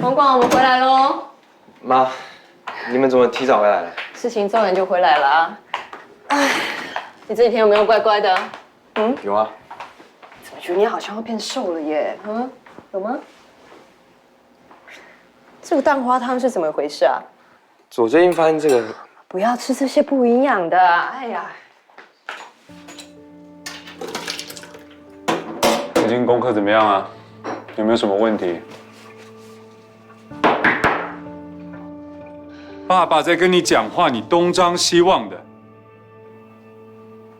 广广，我们回来喽。妈，你们怎么提早回来了？事情做完就回来了啊。哎，你这几天有没有乖乖的？有啊。怎么觉得你好像要变瘦了耶？有吗？这个蛋花汤是怎么回事啊？我最近发现这个，不要吃这些不营养的。哎呀，最近功课怎么样啊？有没有什么问题？爸爸在跟你讲话，你东张西望的。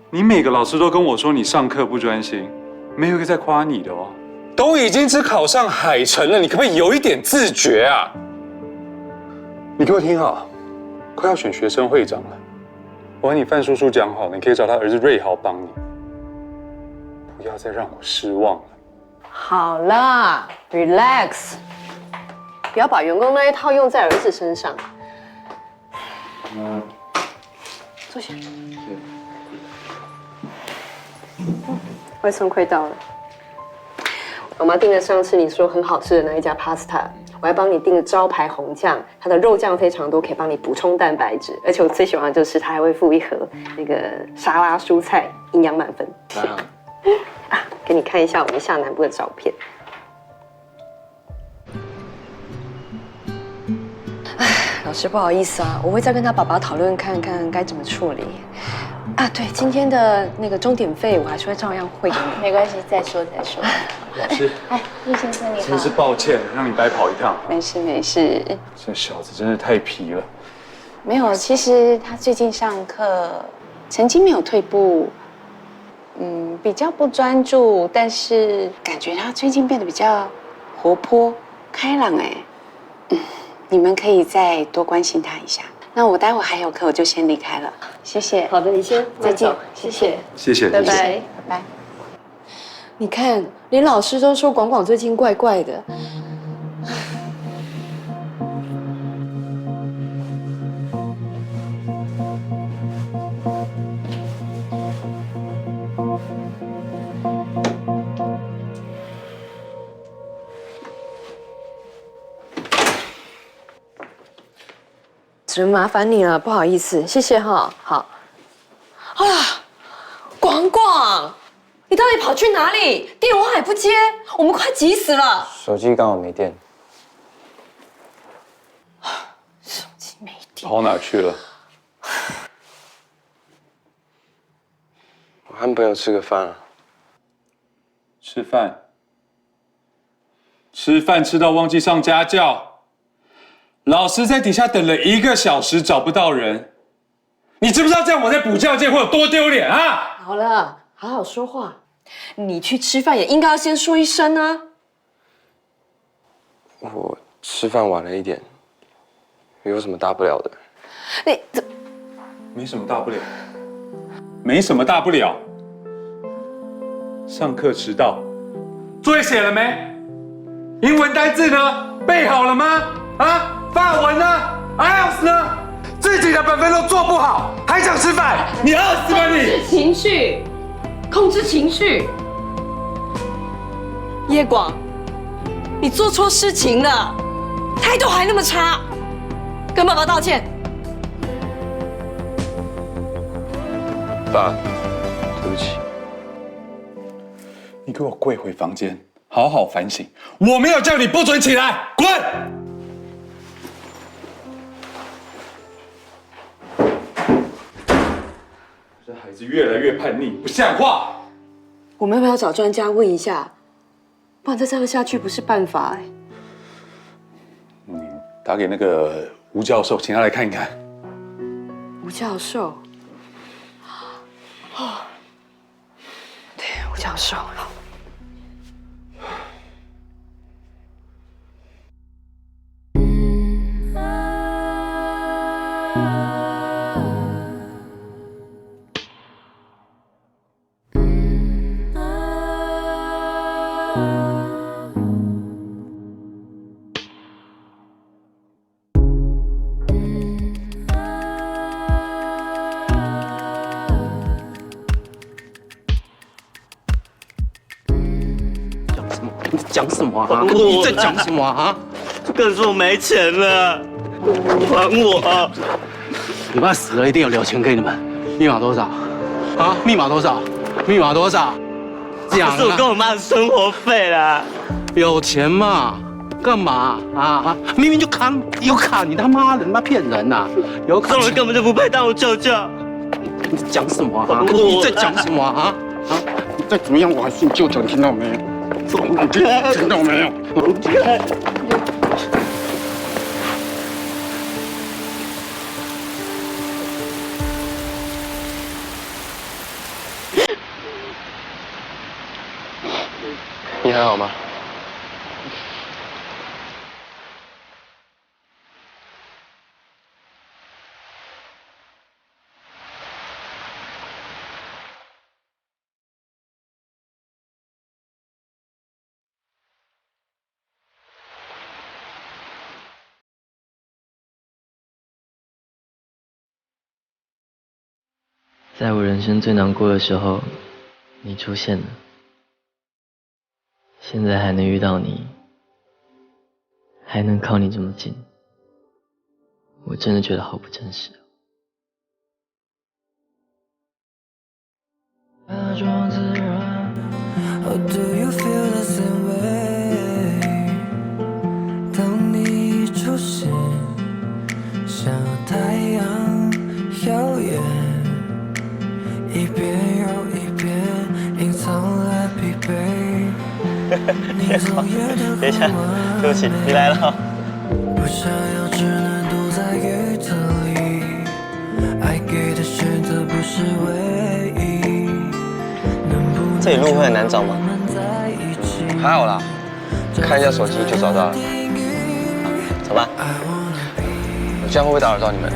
你每个老师都跟我说你上课不专心，没有一个在夸你的哦。都已经只考上海城了，你可不可以有一点自觉啊？你给我听好，快要选学生会长了，我和你范叔叔讲好，你可以找他儿子瑞豪帮你，不要再让我失望了。好啦 ，relax， 不要把员工那一套用在儿子身上。坐下。外送快到了，我妈订了上次你说很好吃的那一家 pasta， 我还帮你订了招牌红酱，它的肉酱非常多，可以帮你补充蛋白质。而且我最喜欢的就是它还会附一盒那个沙拉蔬菜，营养满分。啊，给你看一下我们下南部的照片。老师不好意思啊，我会再跟他爸爸讨论看看该怎么处理。啊，对，今天的那个钟点费我还是会照样汇给你。没关系，再说。老师，哎，陆先生你好。真是抱歉，让你白跑一趟。没事。这小子真是太皮了。没有，其实他最近上课成绩没有退步，比较不专注，但是感觉他最近变得比较活泼开朗哎。你们可以再多关心他一下。那我待会还有课，我就先离开了。谢谢。好的，你先再见。谢谢。谢谢，拜拜。拜拜。你看，连老师都说广广最近怪怪的。只能麻烦你了，不好意思，谢谢哈。好。啊，广广，你到底跑去哪里？电话也不接，我们快急死了。手机刚好没电。手机没电。跑哪去了？我和朋友吃个饭啊。吃饭吃到忘记上家教。老师在底下等了1个小时，找不到人。你知不知道这样我在补教界会有多丢脸啊？好了，好好说话。你去吃饭也应该要先说一声啊。我吃饭晚了一点，有什么大不了的？你这没什么大不了，没什么大不了。上课迟到，作业写了没？英文单字呢？背好了吗？啊？法文呢 ？IELTS 呢？自己的本分都做不好，还想吃饭？你饿死吧你！情绪，控制情绪。叶广，你做错事情了，态度还那么差，跟爸爸道歉。爸，对不起。你给我跪回房间，好好反省。我没有叫你不准起来，滚！这孩子越来越叛逆，不像话。我们要不要找专家问一下？不然再这样下去不是办法哎。你打给那个吴教授，请他来看一看。吴教授。哦，对，吴教授。讲什么啊？你在讲什么啊？跟你说我没钱了，还我！你爸死了，一定有留钱给你们。密码多少？啊？密码多少？密码多少？讲是我跟我妈的生活费啦。有钱嘛？干嘛啊？明明就卡有卡，你他妈的他妈骗人呐！有卡，这种人根本就不配当我舅舅。你在讲什么啊？你在讲什么啊？啊！你再怎么样，我还是你舅舅，你听到没有？听到没有？你还好吗？在我人生最难过的时候，你出现了。现在还能遇到你，还能靠你这么近，我真的觉得好不真实。假装自然。Oh, do you feel the same way？ 当你出现，像太阳耀眼，一遍又一遍隐藏了疲惫。等一下，对不起，你来了。不想要只能躲在雨特里，爱给的选择不是唯一。这里路会很难找吗？还好啦，看一下手机就找到了。走吧。我这样会不会打扰到你们？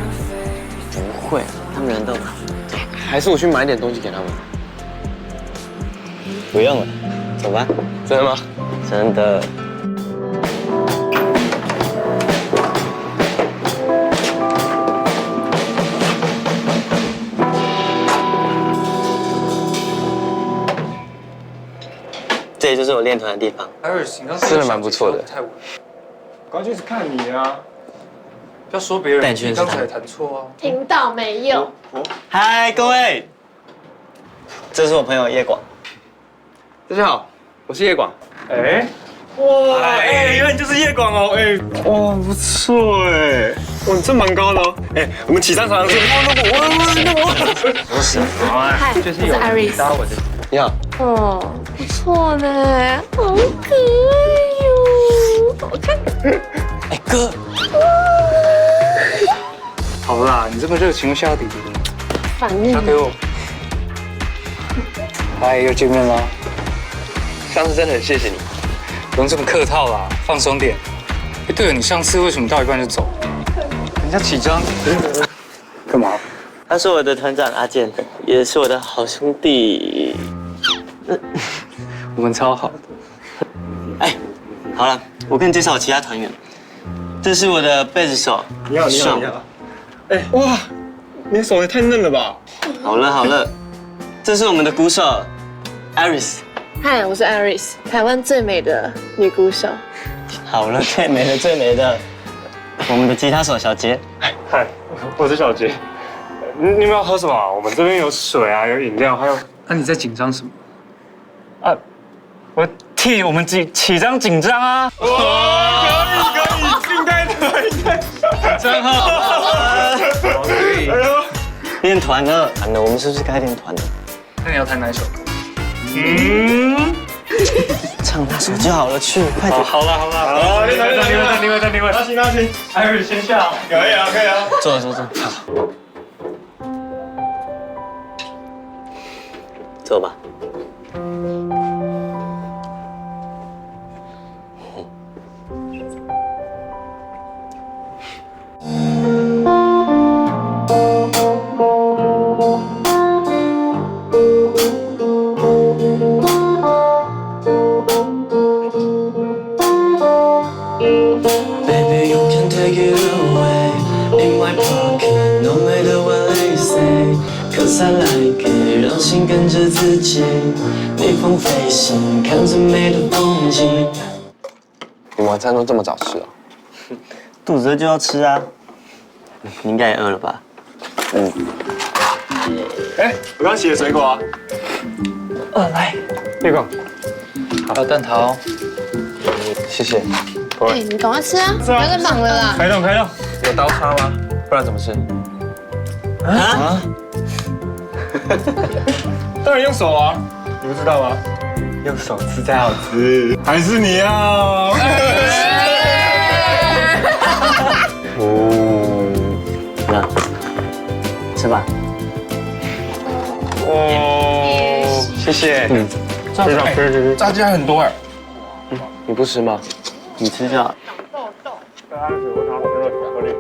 不会，他们人都还是我去买点东西给他们？不用了，走吧。真的吗？真的。这里就是我练团的地方。真的蛮不错的。我刚就是看你啊，不要说别人，你刚才弹错啊。听到没有？嗨，各位，这是我朋友叶广。大家好，我是叶广。哎，哇，哎，原来你就是叶广哦，哎，哇，不错哎，哇，你这蛮高的哦，哎，我们起上场是，不是，嗨，我是 Iris。你好。哦，不错呢，好可爱哟，好看。哎哥，好啦，你这么热情又下底，反应交给我。嗨，又见面啦。上次真的很谢谢你。不用这么客套啦，放松点。哎，对了，你上次为什么到一半就走？人家几张？干嘛？他是我的团长阿健，也是我的好兄弟。我们超好的。哎，好了，我跟你介绍我其他团员。这是我的贝斯手，你好，你好，你好。哎，哇，你的手也太嫩了吧！好了好了，这是我们的鼓手 Iris。嗨，我是 Iris，台湾最美的女鼓手。好了，最美的最美的，我们的吉他手小杰。嗨，我是小杰。你们要喝什么？我们这边有水啊，有饮料，还有……那你在紧张什么？啊，我替我们起张紧张啊！哇，可以，应该的，应该。真好，可以。练团了，我们是不是该练团了？那你要弹哪一首歌？唱那首就好了，去，快点。好了，你们，那行，艾瑞先下，可以啊。坐。坐吧。Baby, you can take it away in my pocket, no matter what they say. Cause I like it, 让心跟着自己，逆风飞行，看着美的风景。你晚餐都这么早吃啊？肚子饿就要吃啊。你应该也饿了吧？哎，我刚洗的水果啊。来，月光，还有蛋挞哦。谢谢。哎，你赶快吃啊，不要再忙了啦。开动，开动。有刀叉吗？不然怎么吃？啊？当然用手啊，你不知道吗？用手吃才好吃。还是你要？那吃吧。哦，谢谢。炸鸡还很多哎。你不吃吗？你吃就好。大家喜欢他吃的巧克力。